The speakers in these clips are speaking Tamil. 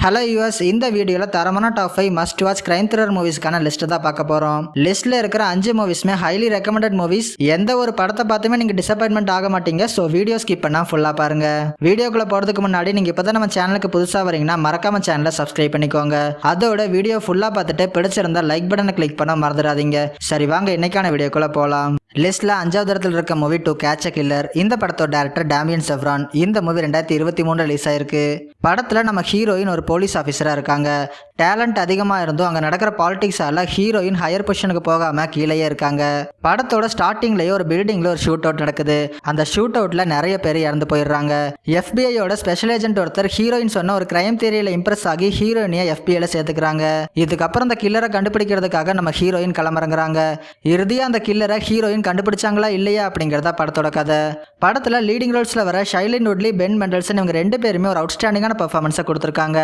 ஹலோ யூஎஸ், இந்த வீடியோவில் தரமான top 5 must watch crime thriller மூவிஸ்க்கான லிஸ்ட் தான் பார்க்க போகிறோம். லிஸ்ட்டில் இருக்கிற 5 மூவிஸ்மே ஹைலி ரெக்கமெண்டட் மூவிஸ். எந்த ஒரு படத்தை பார்த்துமே நீங்கள் டிசப்பாயின்மெண்ட் ஆக மாட்டீங்க. ஸோ வீடியோ ஸ்கிப் பண்ணால் ஃபுல்லாக பாருங்க. வீடியோக்குள்ளே போகிறதுக்கு முன்னாடி நீங்கள் இப்போ தான் நம்ம சேனலுக்கு புதுசாக வரீங்கன்னா மறக்காம சேனலை சப்ஸ்கிரைப் பண்ணிக்கோங்க. அதோட வீடியோ ஃபுல்லாக பார்த்துட்டு பிடிச்சிருந்தா லைக் பட்டனை கிளிக் பண்ண மறந்துடாதீங்க. சரி வாங்க இன்னைக்கான வீடியோக்குள்ளே போகலாம். லிஸ்ட்ல 5வது இடத்துல இருக்க movie to catch a killer. இந்த படத்தோட டைரக்டர் டேமியன் செஃப்ரான். இந்த மூவி 2023 ரிலீஸ் ஆயிருக்கு. படத்துல நம்ம ஹீரோயின் ஒரு போலீஸ் ஆஃபீஸரா இருக்காங்க. டேலண்ட் அதிகமாக இருந்தும் அங்கே நடக்கிற பாலிடிக்ஸால ஹீரோயின் ஹையர் பொசிஷனுக்கு போகாம கீழேயே இருக்காங்க. படத்தோட ஸ்டார்டிங்லேயே ஒரு பில்டிங்ல ஒரு ஷூட் அவுட் நடக்குது. அந்த ஷூட் அவுட்ல நிறைய பேர் இறந்து போயிடுறாங்க. எஃபிஐயோட ஸ்பெஷல் ஏஜென்ட் ஒருத்தர் ஹீரோயின் சொன்ன ஒரு கிரைம் தியரியில இம்ப்ரெஸ் ஆகி ஹீரோயினியை எஃபிஐல சேர்த்துக்கிறாங்க. இதுக்கப்புறம் அந்த கில்லரை கண்டுபிடிக்கிறதுக்காக நம்ம ஹீரோயின் களமிறங்குறாங்க. இறுதியா அந்த கில்லரை ஹீரோயின் கண்டுபிடிச்சாங்களா இல்லையா அப்படிங்கிறதா படத்தோட கதை. படத்துல லீடிங் ரோல்ஸ்ல வர ஷைலின் வுட்லி, பென் மெண்டல்சன் இவங்க 2 பேருமே ஒரு அவுட்ஸ்டாண்டிங்கான பெர்ஃபார்மன்ஸை கொடுத்துருக்காங்க.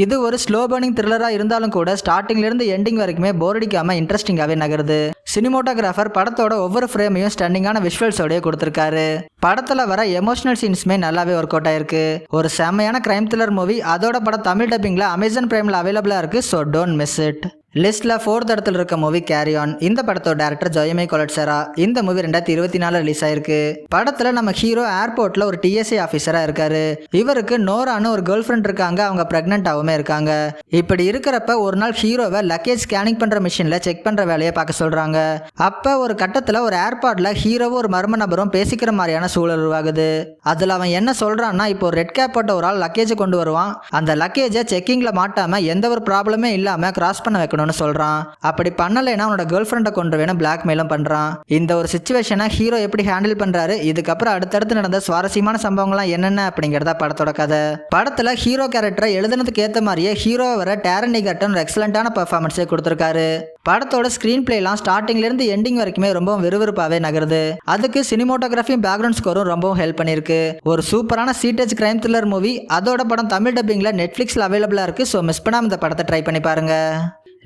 இது ஒரு ஸ்லோ பர்னிங் த்ரில்லரா இருந்தாலும் கூட ஸ்டார்டிங்ல இருந்து எண்டிங் வரைக்குமே போர் அடிக்காம இன்ட்ரெஸ்டிங்காவே நகருது. சினிமோட்டோகிராஃபர் படத்தோட ஒவ்வொரு ஃப்ரேமையும் ஸ்டன்னிங்கான விஷுவல்ஸோடய கொடுத்திருக்காரு. படத்துல வர எமோஷனல் சீன்ஸ்மே நல்லாவே ஒர்க் அவுட் ஆயிருக்கு. ஒரு செம்மையான கிரைம் த்ரில்லர் மூவி. அதோட படம் தமிழ் டப்பிங்ல அமேசான் பிரைம்ல அவைலபிளா இருக்கு. So don't miss it. லிஸ்ட்ல 4th இடத்துல இருக்க மூவி கேரி ஆன். இந்த படத்தோட டைரக்டர் ஜோயமே கொலட்சரா. இந்த மூவி 2024 ரிலீஸ் ஆயிருக்கு. படத்துல நம்ம ஹீரோ ஏர்போர்ட்ல ஒரு டிஎஸ்ஏ ஆஃபீஸரா இருக்காரு. இவருக்கு நோரான்னு ஒரு கேர்ள் ஃப்ரெண்ட் இருக்காங்க. அவங்க பிரெக்னென்ட்டாவுமே இருக்காங்க. இப்படி இருக்கிறப்ப ஒரு நாள் ஹீரோவை லக்கேஜ் ஸ்கேனிங் பண்ற மிஷின்ல செக் பண்ற வேலையை பார்க்க சொல்றாங்க. அப்ப ஒரு கட்டத்துல ஒரு ஏர்போர்ட்ல ஹீரோவும் ஒரு மர்ம நபரும் பேசிக்கிற மாதிரியான சூழல் உருவாகுது. அதுல அவன் என்ன சொல்றான்னா, இப்போ ரெட் கேப் போட்ட ஒரு ஆள் லக்கேஜை கொண்டு வருவான். அந்த லக்கேஜை செக்கிங்ல மாட்டாம எந்த ஒரு ப்ராப்ளமே இல்லாம கிராஸ் பண்ண வைக்கணும் சொல்றான். அப்படி பண்ணலைன்னா அவனோட கேர்ள் ஃப்ரெண்டை கொண்டு வேணும் பிளாக்மெயிலும் பண்றான். இந்த ஒரு சிச்சுவேஷனை ஹீரோ எப்படி ஹேண்டில் பண்றாரு, இதுக்கப்புறம் அடுத்தடுத்து நடந்த சுவாரஸ்யமான சம்பவங்கள்லாம் என்னென்ன அப்படிங்கிறதா படத்தோட கதை. படத்துல ஹீரோ கேரக்டரை எழுதுனதுக்கு ஏற்ற மாதிரியே ஹீரோ வர டேரன் எகர்டன் ஒரு எக்ஸலண்டான பெர்ஃபார்மன்ஸே கொடுத்திருக்காரு. படத்தோட ஸ்கிரீன் பிளேலாம் ஸ்டார்டிங்ல இருந்து எண்டிங் வரைக்குமே ரொம்ப விறுவிறுப்பாவே நகருது. அதுக்கு சினிமோட்டோகிராஃபியும் பேக்ரவுண்ட் ஸ்கோரும் ரொம்பவும் ஹெல்ப் பண்ணிருக்கு. ஒரு சூப்பரான சீட்டேஜ் கிரைம் த்ரில்லர் மூவி. அதோட படம் தமிழ் டப்பிங்ல நெட்ஃபிளிக்ஸ்ல அவைலபிளா இருக்கு. ஸோ மிஸ் பண்ணாம இந்த படத்தை ட்ரை பண்ணி பாருங்க.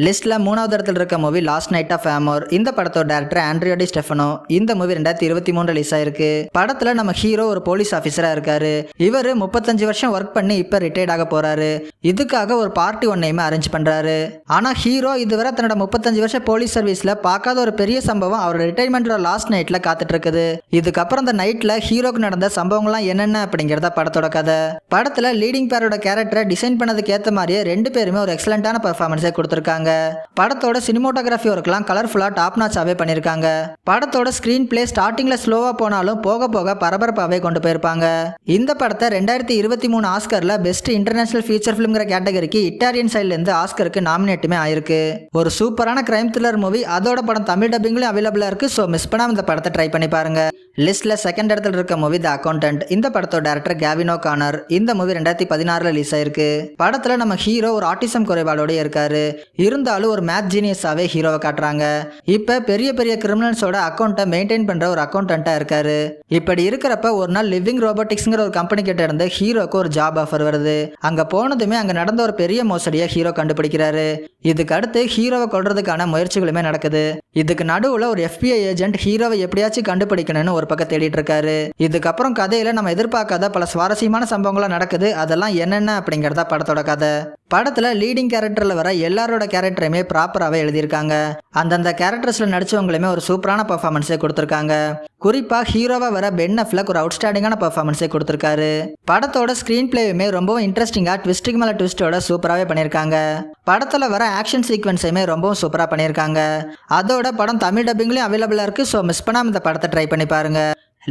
லிஸ்ட்ல 3வது இடத்துல இருக்க மூவி லாஸ்ட் நைட் ஆஃப் ஆமோர். இந்த படத்தோட டைரக்டர் ஆண்ட்ரியோ டி ஸ்டெஃபனோ. இந்த மூவி 2023 ரிலீஸ் ஆயிருக்கு. படத்துல நம்ம ஹீரோ ஒரு போலீஸ் ஆஃபீஸரா இருக்காரு. இவரு 35 வருஷம் ஒர்க் பண்ணி இப்ப ரிட்டையர்ட் ஆக போறாரு. இதுக்காக ஒரு பார்ட்டி ஒன்னையுமே அரேஞ்ச் பண்றாரு. ஆனா ஹீரோ இதுவரை தன்னோட 35 வருஷம் போலீஸ் சர்வீஸ்ல பார்க்காத ஒரு பெரிய சம்பவம் அவரோட ரிட்டைர்மெண்டோட லாஸ்ட் நைட்ல காத்துட்டு இருக்குது. இதுக்கப்புறம் அந்த நைட்ல ஹீரோக்கு நடந்த சம்பவங்கள்லாம் என்னென்ன அப்படிங்கிறத படத்தோட கதை. படத்துல லீடிங் பேரோட கேரக்டரை டிசைன் பண்ணதுக்கு ஏற்ற மாதிரியே 2 பேருமே ஒரு எக்ஸலண்டான பெர்ஃபார்மன்ஸை கொடுத்திருக்காங்க. படத்தோட சினிமோட்டோகிராஃபி ஒர்க்லாம் கலர்ஃபுல்லா டாப் நாச்சாவே பண்ணிருக்காங்க. படத்தோட ஸ்கிரீன் பிளே ஸ்டார்டிங்ல ஸ்லோவா போனாலும் போக போக பரபரப்பாவே கொண்டு போயிருப்பாங்க. இந்த படத்தை 2023 ஆஸ்கர்ல பெஸ்ட் இன்டர்நேஷனல் ஃபீச்சர் ஃபிலிம்ங்கிற கேட்டகரிக்கு இட்டாலியன் சைட்ல இருந்து ஆஸ்கருக்கு நாமினேட்டுமே ஆயிருக்கு. ஒரு சூப்பரான கிரைம் த்ரில்லர் மூவி. அதோட படம் தமிழ் டப்பிங்லயும் அவைலபிளா இருக்கு. ஸோ மிஸ் பண்ணாம இந்த படத்தை ட்ரை பண்ணி பாருங்க. லிஸ்ட்ல 2nd இடத்துல இருக்க மூவி தி அக்கௌண்டன்ட். இந்த படத்தோட டைரக்டர் கேவின் ஓகானர். இந்த மூவி 2016 ரிலீஸ் ஆயிருக்கு. படத்துல நம்ம ஹீரோ ஒரு ஆட்டிசம் குறைபாடோட இருக்காரு. இருந்தாலும் ஒரு மேத் ஜீனியஸாவே ஹீரோவை காட்டுறாங்க. இப்ப பெரிய பெரிய கிரிமினல்ஸோட அக்கௌண்ட்டை மெயின்டைன் பண்ற ஒரு அக்கௌண்டன்ட்டா இருக்காரு. இப்படி இருக்கிறப்ப ஒரு நாள் லிவிங் ரோபோட்டிக்ஸ்ங்கிற ஒரு கம்பெனி கிட்ட இருந்து ஹீரோக்கு ஒரு ஜாப் ஆஃபர் வருது. அங்க போனதுமே அங்க நடந்த ஒரு பெரிய மோசடியை ஹீரோ கண்டுபிடிக்கிறாரு. இதுக்கு அடுத்து ஹீரோவை கொல்றதுக்கான முயற்சிகளுமே நடக்குது. இதுக்கு நடுவுல ஒரு FBI ஏஜென்ட் ஹீரோவை எப்படியாச்சும் கண்டுபிடிக்கணும்னு ஒரு பக்கம் தேடிட்டு இருக்காரு. இதுக்கப்புறம் கதையில நம்ம எதிர்பார்க்காத பல சுவாரஸ்யமான சம்பவங்கள்லாம் நடக்குது. அதெல்லாம் என்னென்ன அப்படிங்கறத படத்தோட கதை. படத்துல லீடிங் கேரக்டர்ல வர எல்லாரோட கேரக்டரையுமே ப்ராப்பராகவே எழுதியிருக்காங்க. அந்தந்த கேரக்டர்ஸ்ல நடிச்சவங்களுமே ஒரு சூப்பரான பெர்ஃபார்மன்ஸே கொடுத்திருக்காங்க. குறிப்பா ஹீரோவா வர பென் அஃப்லெக் ஒரு அவுட்ஸ்டாண்டிங்கான பெர்ஃபார்மன்ஸே கொடுத்திருக்காரு. படத்தோட ஸ்கிரீன் பிளேயுமே ரொம்பவும் இன்ட்ரெஸ்டிங்கா ட்விஸ்டிங் மேல ட்விஸ்டோட சூப்பராகவே பண்ணியிருக்காங்க. படத்துல வர ஆக்ஷன் சீக்வன்ஸையுமே ரொம்பவும் சூப்பரா பண்ணியிருக்காங்க. அதோட படம் தமிழ் டப்பிங்லயும் அவைலபிளா இருக்கு. ஸோ மிஸ் பண்ணாம இந்த படத்தை ட்ரை பண்ணி பாருங்க.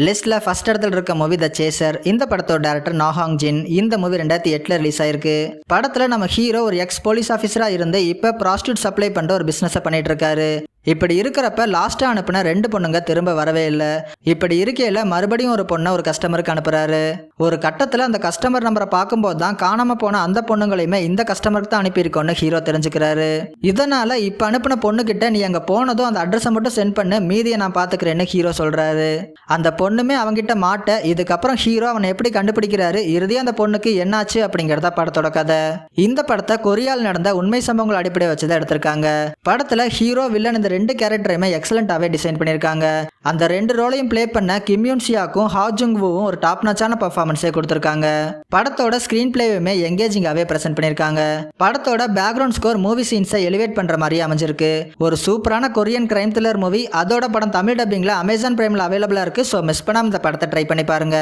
லிஸ்ட்ல 1st இடத்துல இருக்க மூவி த சேசர். இந்த படத்தோட டைரக்டர் நோ ஹாங் ஜின். இந்த மூவி 2008 ரிலீஸ் ஆயிருக்கு. படத்துல நம்ம ஹீரோ ஒரு எக்ஸ் போலீஸ் ஆஃபீஸரா இருந்து இப்ப ப்ராஸ்டியூட் சப்ளை பண்ற ஒரு பிசினஸ் பண்ணிட்டு இருக்காரு. இப்படி இருக்கிறப்ப லாஸ்டா அனுப்புன 2 பொண்ணுங்க திரும்ப வரவே இல்லை. இப்படி இருக்கையில மறுபடியும் ஒரு பொண்ணை ஒரு கஸ்டமருக்கு அனுப்புறாரு. ஒரு கட்டத்துல அந்த கஸ்டமர் நம்பரை பார்க்கும்போது தான் காணாம போன அந்த பொண்ணுங்களையுமே இந்த கஸ்டமருக்கு தான் அனுப்பியிருக்கோன்னு ஹீரோ தெரிஞ்சுக்கிறாரு. இதனால இப்ப அனுப்பின பொண்ணு கிட்ட நீ அங்க போனதும் அந்த அட்ரஸை மட்டும் சென்ட் பண்ணு, மீதியை நான் பாத்துக்கிறேன்னு ஹீரோ சொல்றாரு. அந்த பொண்ணுமே அவங்கிட்ட மாட்ட. இதுக்கப்புறம் ஹீரோ அவனை எப்படி கண்டுபிடிக்கிறாரு, இறுதியா அந்த பொண்ணுக்கு என்னாச்சு அப்படிங்கறத படத்தோட கதை. இந்த படத்தை கொரியால நடந்த உண்மை சம்பவங்கள் அடிப்படையை வச்சுதான் எடுத்திருக்காங்க. படத்துல ஹீரோ வில்லன் இந்த 2 கேரக்டரையுமே எக்ஸலண்டாவே டிசைன் பண்ணியிருக்காங்க. அந்த 2 ரோலையும் ப்ளே பண்ண கிம் யூன் சியாக்கும் ஹா ஜுங் வுவும் ஒரு டாப் நாச்சான பர்ஃபார்மன்ஸே கொடுத்துருக்காங்க. படத்தோட ஸ்கிரீன் பிளேயுமே எங்கேஜிங்காவே பிரசன்ட் பண்ணியிருக்காங்க. படத்தோட பேக்ரவுண்ட் ஸ்கோர் மூவி சீன்ஸை எலிவேட் பண்ற மாதிரி அமைஞ்சிருக்கு. ஒரு சூப்பரான கொரியன் கிரைம் த்ரில்லர் மூவி. அதோட படம் தமிழ் டப்பிங்ல அமேசான் பிரைம்ல அவைலபிளா இருக்கு. ஸோ மிஸ் பண்ணாம இந்த படத்தை ட்ரை பண்ணி பாருங்க.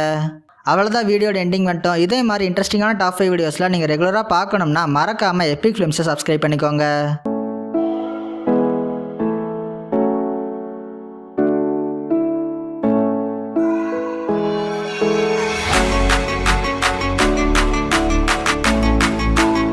அவ்வளோதான், வீடியோட எண்டிங் வந்துட்டோம். இதே மாதிரி இன்ட்ரெஸ்டிங்கான டாப் 5 வீடியோஸ்லாம் நீங்கள் ரெகுலராக பார்க்கணும்னா மறக்காமல் எபிக் ஃபிலிம்ஸை சப்ஸ்கிரைப் பண்ணிக்கோங்க.